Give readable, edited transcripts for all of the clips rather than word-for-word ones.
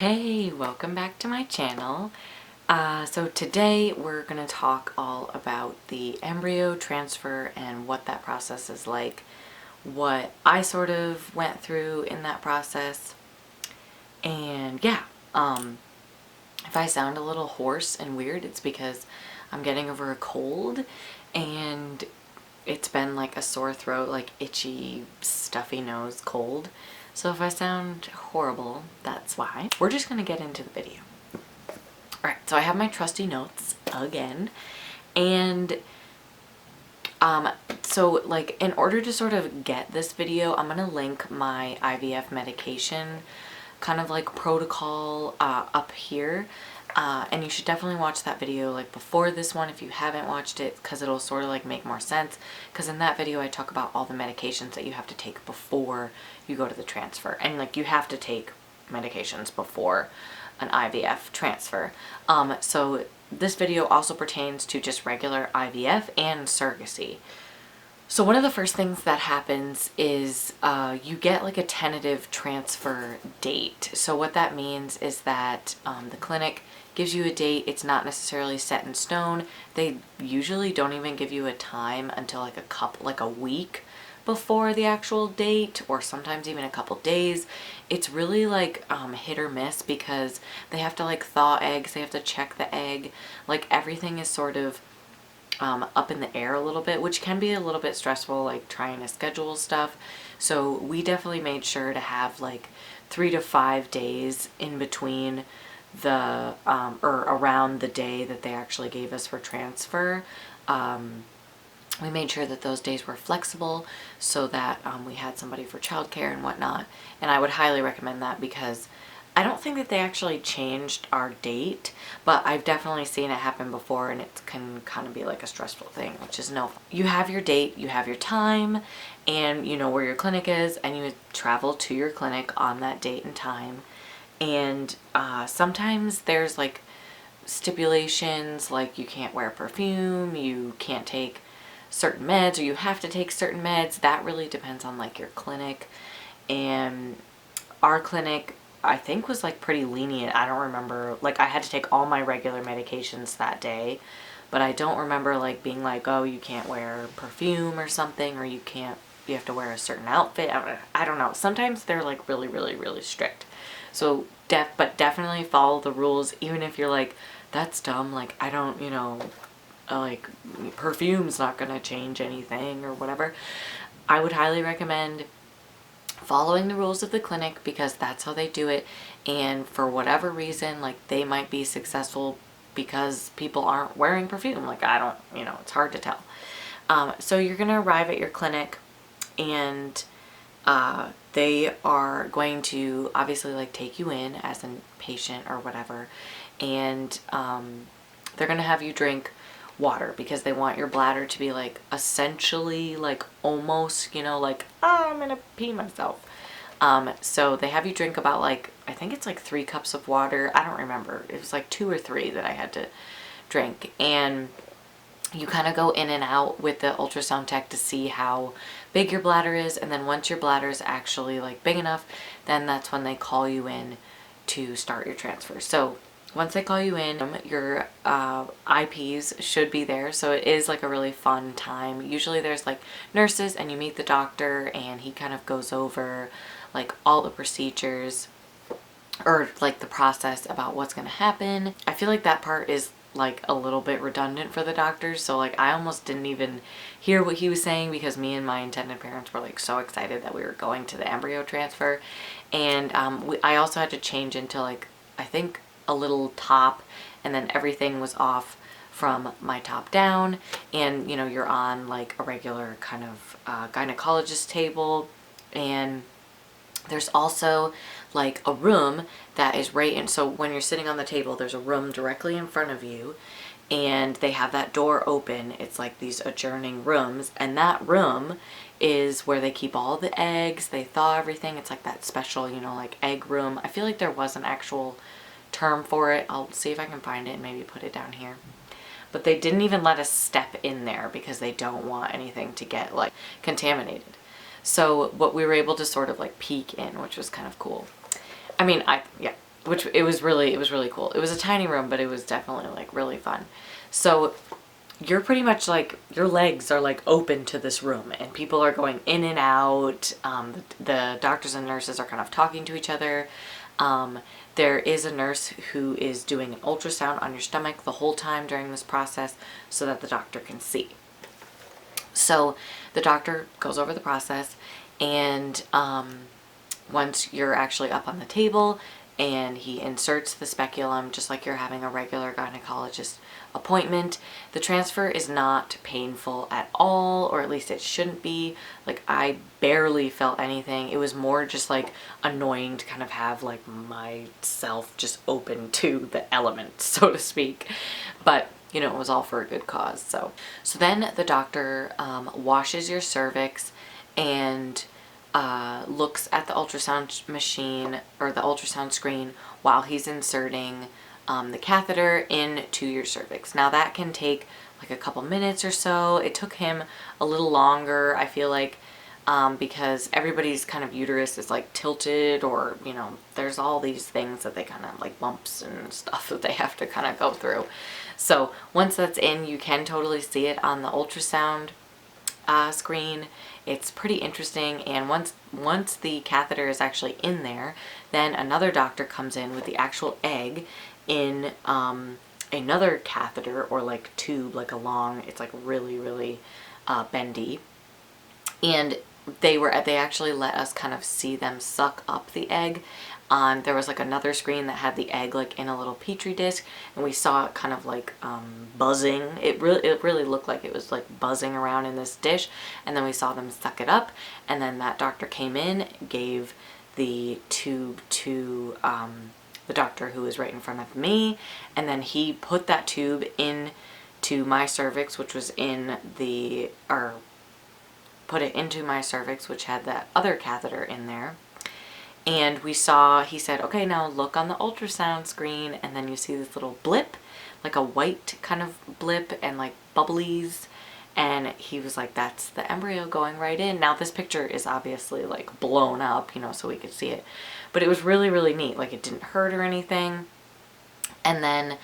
Hey, welcome back to my channel. So today we're going to talk all about the embryo transfer and what that process is like, what I sort of went through in that process, and yeah, if I sound a little hoarse and weird, it's because I'm getting over a cold and it's been like a sore throat, like itchy, stuffy nose cold. So if I sound horrible, that's why. We're just gonna get into the video. All right, so I have my trusty notes again. And so like in order to sort of get this video, I'm gonna link my IVF medication kind of like protocol up here. And you should definitely watch that video like before this one if you haven't watched it, because it'll sort of like make more sense, because in that video I talk about all the medications that you have to take before you go to the transfer, and like you have to take medications before an IVF transfer. So this video also pertains to just regular IVF and surrogacy. So one of the first things that happens is you get like a tentative transfer date. So what that means is that the clinic gives you a date. It's not necessarily set in stone. They usually don't even give you a time until like a week before the actual date, or sometimes even a couple days. It's really like hit or miss, because they have to like thaw eggs, they have to check the egg, like everything is sort of up in the air a little bit, which can be a little bit stressful, like trying to schedule stuff. So we definitely made sure to have like 3 to 5 days in between the or around the day that they actually gave us for transfer. We made sure that those days were flexible so that we had somebody for childcare and whatnot. And I would highly recommend that, because I don't think that they actually changed our date, but I've definitely seen it happen before, and it can kind of be like a stressful thing, which is no fun. You have your date, you have your time, and you know where your clinic is, and you travel to your clinic on that date and time. And sometimes there's like stipulations, like you can't wear perfume, you can't take certain meds, or you have to take certain meds. That really depends on like your clinic. And our clinic, I think, was like pretty lenient. I don't remember, like I had to take all my regular medications that day, but I don't remember like being like, oh, you can't wear perfume or something, or you have to wear a certain outfit. I don't know. Sometimes they're like really, really, really strict. So but definitely follow the rules, even if you're like, that's dumb, like I don't, like perfume's not gonna change anything or whatever. I would highly recommend following the rules of the clinic, because that's how they do it. And for whatever reason, like they might be successful because people aren't wearing perfume. Like I don't, it's hard to tell. So you're gonna arrive at your clinic, and they are going to obviously like take you in as a patient or whatever, and they're gonna have you drink water, because they want your bladder to be like essentially like almost, like, oh, I'm gonna pee myself. So they have you drink about like, I think it's like 3 cups of water. I don't remember. It was like 2 or 3 that I had to drink. And you kind of go in and out with the ultrasound tech to see how big your bladder is. And then once your bladder is actually like big enough, then that's when they call you in to start your transfer. So once they call you in, your IPs should be there. So it is like a really fun time. Usually there's like nurses, and you meet the doctor, and he kind of goes over like all the procedures, or like the process about what's going to happen. I feel like that part is like a little bit redundant for the doctors. So like I almost didn't even hear what he was saying, because me and my intended parents were like so excited that we were going to the embryo transfer. And I also had to change into like, I think, a little top, and then everything was off from my top down. And you're on like a regular kind of gynecologist table, and there's also like a room that is right in. So when you're sitting on the table, there's a room directly in front of you, and they have that door open. It's like these adjourning rooms, and that room is where they keep all the eggs, they thaw everything. It's like that special, like egg room. I feel like there was an actual term for it. I'll see if I can find it and maybe put it down here. But they didn't even let us step in there, because they don't want anything to get like contaminated. So what we were able to sort of like peek in, which was kind of cool. I mean, yeah, which it was really cool. It was a tiny room, but it was definitely like really fun. So you're pretty much like, your legs are like open to this room and people are going in and out. The doctors and nurses are kind of talking to each other. There is a nurse who is doing an ultrasound on your stomach the whole time during this process so that the doctor can see. So the doctor goes over the process, and once you're actually up on the table and he inserts the speculum just like you're having a regular gynecologist appointment, the transfer is not painful at all, or at least it shouldn't be. Like, I barely felt anything. It was more just like annoying to kind of have like myself just open to the elements, so to speak. But you know, it was all for a good cause. So then the doctor washes your cervix and looks at the ultrasound machine or the ultrasound screen while he's inserting the catheter into your cervix. Now that can take like a couple minutes or so. It took him a little longer, I feel like, because everybody's kind of uterus is like tilted, or, you know, there's all these things that they kind of like bumps and stuff that they have to kind of go through. So once that's in, you can totally see it on the ultrasound screen. It's pretty interesting. And once the catheter is actually in there, then another doctor comes in with the actual egg in another catheter or like tube, like a long, it's like really bendy. And they actually let us kind of see them suck up the egg. There was like another screen that had the egg like in a little petri disc, and we saw it kind of like buzzing. It really looked like it was like buzzing around in this dish, and then we saw them suck it up, and then that doctor came in, gave the tube to the doctor who was right in front of me, and then he put that tube into my cervix, which was put it into my cervix, which had that other catheter in there. And he said, okay, now look on the ultrasound screen, and then you see this little blip, like a white kind of blip and like bubblies. And he was like, that's the embryo going right in. Now this picture is obviously like blown up, you know, so we could see it. But it was really neat. Like, it didn't hurt or anything. And then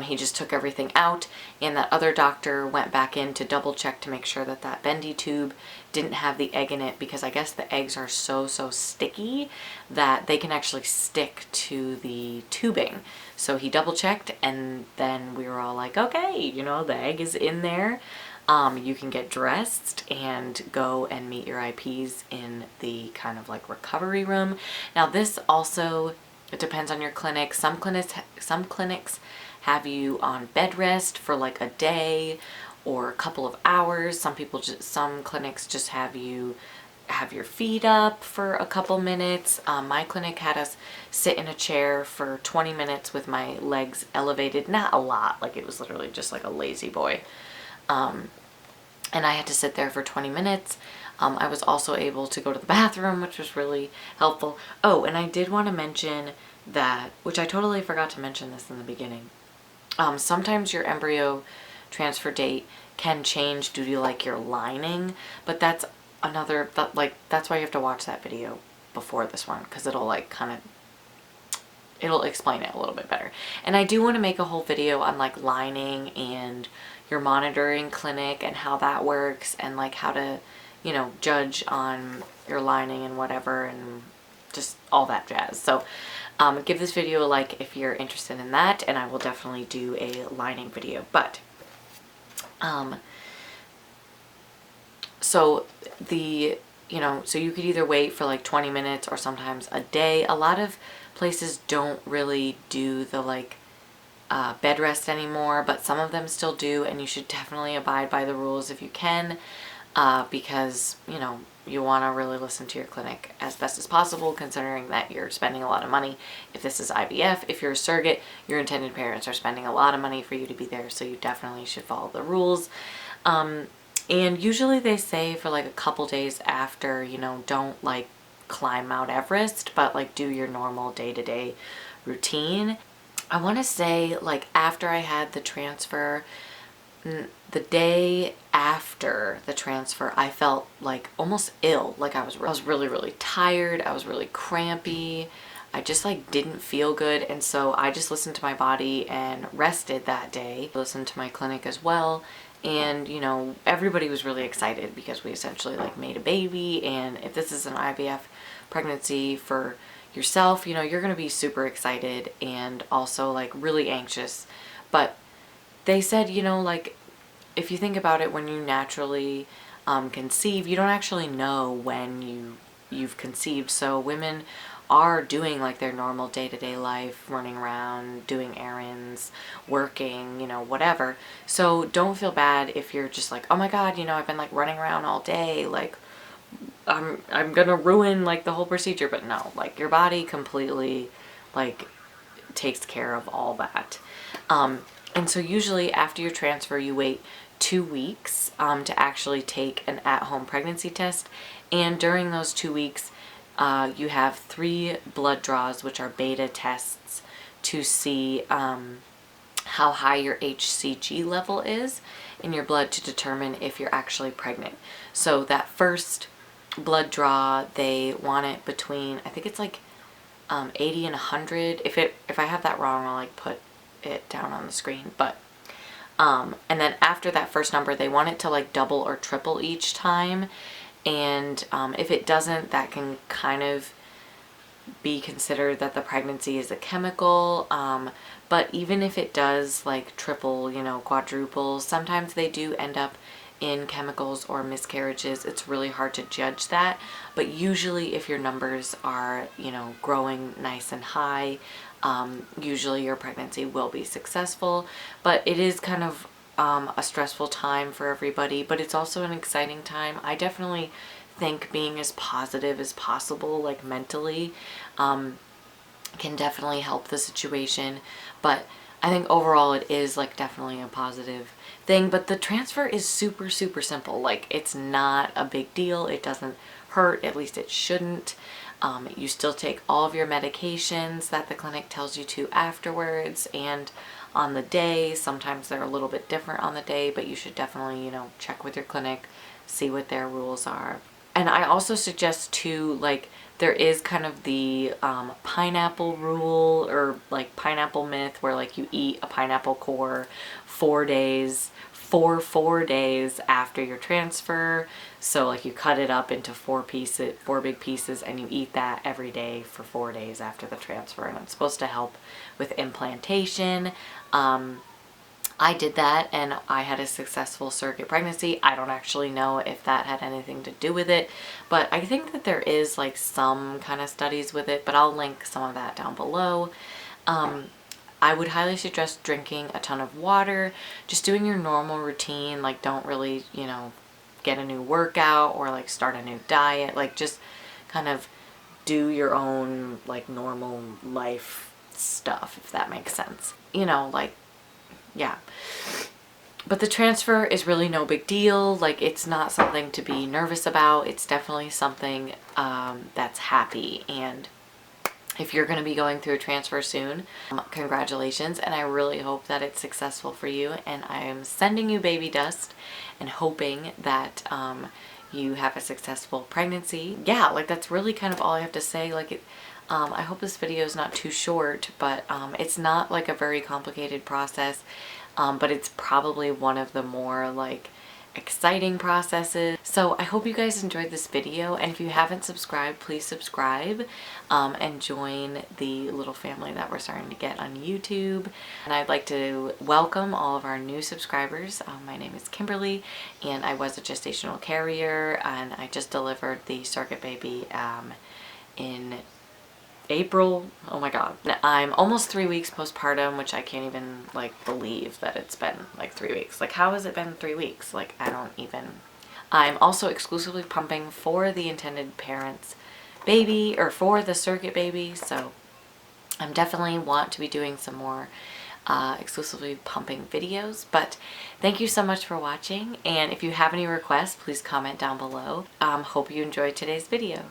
he just took everything out, and that other doctor went back in to double check to make sure that that bendy tube didn't have the egg in it, because I guess the eggs are so sticky that they can actually stick to the tubing. So he double checked, and then we were all like, okay, you know, the egg is in there. You can get dressed and go and meet your IPs in the kind of like recovery room. Now this also, it depends on your clinic. Some clinics have you on bed rest for like a day or a couple of hours. Some clinics just have you have your feet up for a couple minutes. My clinic had us sit in a chair for 20 minutes with my legs elevated. Not a lot, like it was literally just like a lazy boy. And I had to sit there for 20 minutes. I was also able to go to the bathroom, which was really helpful. Oh, and I did want to mention that, which I totally forgot to mention this in the beginning. Sometimes your embryo transfer date can change due to like your lining, but that's that's why you have to watch that video before this one, because it'll like it'll explain it a little bit better. And I do want to make a whole video on like lining and your monitoring clinic and how that works, and like how to, you know, judge on your lining and whatever, and just all that jazz. So give this video a like if you're interested in that, and I will definitely do a lining video. But so you could either wait for like 20 minutes or sometimes a day. A lot of places don't really do the like bed rest anymore, but some of them still do, and you should definitely abide by the rules if you can, because, you know, you want to really listen to your clinic as best as possible, considering that you're spending a lot of money. If this is IVF, if you're a surrogate, your intended parents are spending a lot of money for you to be there, so you definitely should follow the rules. And usually they say for like a couple days after, you know, don't like climb Mount Everest, but like do your normal day-to-day routine. I want to say like after I had the transfer, the day after the transfer, I felt like almost ill. Like I was really tired. I was really crampy. I just like didn't feel good, and so I just listened to my body and rested that day. Listened to my clinic as well, and you know, everybody was really excited because we essentially like made a baby. And if this is an IVF pregnancy for yourself, you know, you're gonna be super excited and also like really anxious. But they said, you know, like if you think about it, when you naturally conceive, you don't actually know when you've conceived. So women are doing like their normal day-to-day life, running around, doing errands, working, you know, whatever. So don't feel bad if you're just like, oh my God, you know, I've been like running around all day, like I'm gonna ruin like the whole procedure. But no, like your body completely like takes care of all that. And so usually after your transfer, you wait 2 weeks to actually take an at-home pregnancy test. And during those 2 weeks, you have 3 blood draws, which are beta tests to see how high your HCG level is in your blood to determine if you're actually pregnant. So that first blood draw, they want it between, I think it's like 80 and 100. If I have that wrong, I'll like put it down on the screen. But and then after that first number, they want it to like double or triple each time. And if it doesn't, that can kind of be considered that the pregnancy is a chemical. But even if it does like triple, you know, quadruple, sometimes they do end up in chemicals or miscarriages. It's really hard to judge that. But usually if your numbers are, you know, growing nice and high, usually your pregnancy will be successful. But it is kind of a stressful time for everybody, but it's also an exciting time. I definitely think being as positive as possible, like mentally, can definitely help the situation. But I think overall it is like definitely a positive thing. But the transfer is super, super simple. Like it's not a big deal. It doesn't hurt, at least it shouldn't. You still take all of your medications that the clinic tells you to afterwards and on the day. Sometimes they're a little bit different on the day, but you should definitely, you know, check with your clinic, see what their rules are. And I also suggest too, like there is kind of the pineapple rule or like pineapple myth where like you eat a pineapple core 4 days for 4 days after your transfer. So like you cut it up into 4 big pieces, and you eat that every day for 4 days after the transfer, and it's supposed to help with implantation. I did that and I had a successful surrogate pregnancy. I don't actually know if that had anything to do with it, but I think that there is like some kind of studies with it, but I'll link some of that down below. I would highly suggest drinking a ton of water, just doing your normal routine. Like don't really, you know, get a new workout or like start a new diet. Like just kind of do your own like normal life stuff, if that makes sense. You know, like, yeah. But the transfer is really no big deal. Like it's not something to be nervous about. It's definitely something that's happy. And if you're going to be going through a transfer soon, congratulations, and I really hope that it's successful for you. And I am sending you baby dust and hoping that you have a successful pregnancy. Yeah, like that's really kind of all I have to say. Like I hope this video is not too short, but it's not like a very complicated process, but it's probably one of the more like exciting processes. So I hope you guys enjoyed this video, and if you haven't subscribed, please subscribe and join the little family that we're starting to get on YouTube. And I'd like to welcome all of our new subscribers. My name is Kimberly, and I was a gestational carrier, and I just delivered the surrogate baby in April. Oh my god. I'm almost 3 weeks postpartum, which I can't even like believe that it's been like 3 weeks. Like how has it been 3 weeks? Like I don't even. I'm also exclusively pumping for the intended parents baby, or for the surrogate baby, so I'm definitely want to be doing some more exclusively pumping videos. But thank you so much for watching, and if you have any requests, please comment down below. Hope you enjoyed today's video.